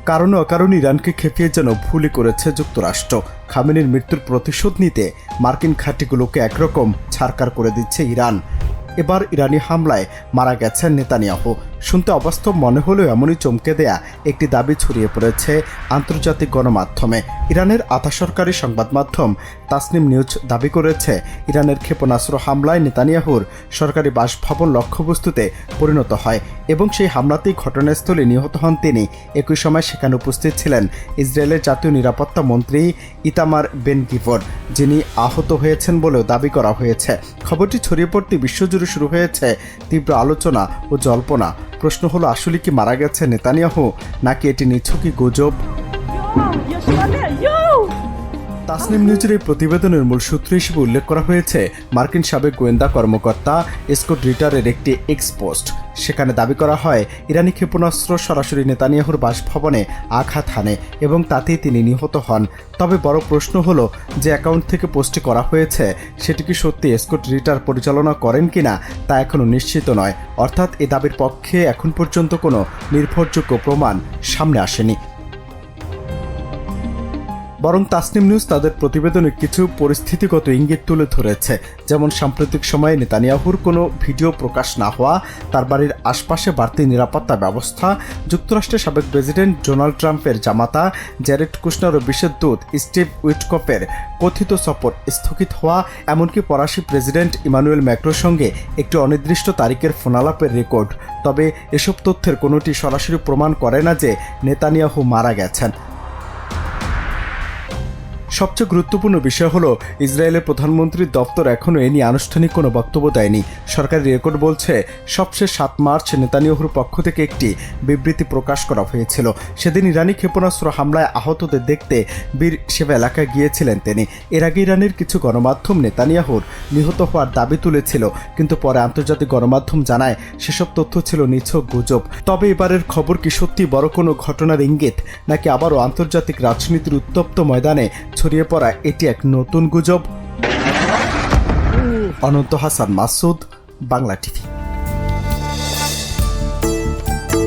কারণে অকারণে ইরানকে খেপিয়ে যেন ভুলই করেছে যুক্তরাষ্ট্র। খামেনির মৃত্যুর প্রতিশোধ নিতে মার্কিন ঘাঁটিগুলোকে একরকম ছারকার করে দিচ্ছে ইরান। এবার ইরানি হামলায় মারা গেছেন নেতানিয়াহু। শুনতে অবাস্তব মনে হলেও এমনই চমকে দেয়া একটি দাবি ছড়িয়ে পড়েছে আন্তর্জাতিক গণমাধ্যমে। ইরানের আধা সরকারি সংবাদ মাধ্যম তাসনিম নিউজ দাবি করেছে, ইরানের ক্ষেপণাস্ত্র হামলায় নেতানিয়াহুর সরকারি বাসভবন লক্ষ্যবস্তুতে পরিণত হয় এবং সেই হামলাতেই ঘটনাস্থলে নিহত হন তিনি। একই সময় সেখানে উপস্থিত ছিলেন ইসরায়েলের জাতীয় নিরাপত্তা মন্ত্রী ইতামার বেন গিভর, যিনি আহত হয়েছেন বলেও দাবি করা হয়েছে। খবরটি ছড়িয়ে পড়তে বিশ্বজুড়ে শুরু হয়েছে তীব্র আলোচনা ও জল্পনা। প্রশ্ন হলো, আসলে কি মারা গেছে নেতানিয়াহু, নাকি এটি নিছকই গুজব? তাসনিম নিউজের এই প্রতিবেদনের মূল সূত্র হিসেবে উল্লেখ করা হয়েছে মার্কিন সাবেক গোয়েন্দা কর্মকর্তা স্কট রিটারের একটি এক্স পোস্ট। সেখানে দাবি করা হয়, ইরানি ক্ষেপণাস্ত্র সরাসরি নেতানিয়াহুর বাসভবনে আঘাত হানে এবং তাতেই তিনি নিহত হন। তবে বড় প্রশ্ন হলো, যে অ্যাকাউন্ট থেকে পোস্টটি করা হয়েছে সেটি কি সত্যি স্কট রিটার পরিচালনা করেন কিনা তা এখনও নিশ্চিত নয়। অর্থাৎ এ দাবির পক্ষে এখন পর্যন্ত কোনো নির্ভরযোগ্য প্রমাণ সামনে আসেনি। বরং তাসনিম নিউজ তাদের প্রতিবেদনে কিছু পরিস্থিতিগত ইঙ্গিত তুলে ধরেছে, যেমন সাম্প্রতিক সময়ে নেতানিয়াহুর কোনো ভিডিও প্রকাশ না হওয়া, তার বাড়ির আশপাশে বাড়তি নিরাপত্তা ব্যবস্থা, যুক্তরাষ্ট্রের সাবেক প্রেসিডেন্ট ডোনাল্ড ট্রাম্পের জামাতা জ্যারেড কুশনার ও বিশেষ দূত স্টিভ উইটকফের কথিত সফর স্থগিত হওয়া, এমনকি ফরাসি প্রেসিডেন্ট ইমানুয়েল ম্যাক্রোর সঙ্গে একটি অনির্দিষ্ট তারিখের ফোনালাপের রেকর্ড। তবে এসব তথ্যের কোনোটি সরাসরি প্রমাণ করে না যে নেতানিয়াহু মারা গেছেন। সবচেয়ে গুরুত্বপূর্ণ বিষয় হলো, ইসরায়েলের প্রধানমন্ত্রীর দপ্তর এখনও এ নিয়ে আনুষ্ঠানিক কোনো বক্তব্য দেয়নি। সরকারি রেকর্ড বলছে, সবশেষ 7 মার্চ নেতানিয়াহুর পক্ষ থেকে একটি বিবৃতি প্রকাশ করা হয়েছিল। সেদিন ইরানি ক্ষেপণাস্ত্র হামলায় আহতদের দেখতে বীর সেবা এলাকায় গিয়েছিলেন তিনি। এর আগে ইরানের কিছু গণমাধ্যম নেতানিয়াহুর নিহত হওয়ার দাবি তুলেছিল, কিন্তু পরে আন্তর্জাতিক গণমাধ্যম জানায় সেসব তথ্য ছিল নিছক গুজব। তবে এবারের খবর কি সত্যি বড় কোনো ঘটনার ইঙ্গিত, নাকি আবারও আন্তর্জাতিক রাজনীতির উত্তপ্ত ময়দানে ছড়িয়ে পড়া এটি এক নতুন গুজব? অনন্ত হাসান মাসুদ, বাংলা টিভি।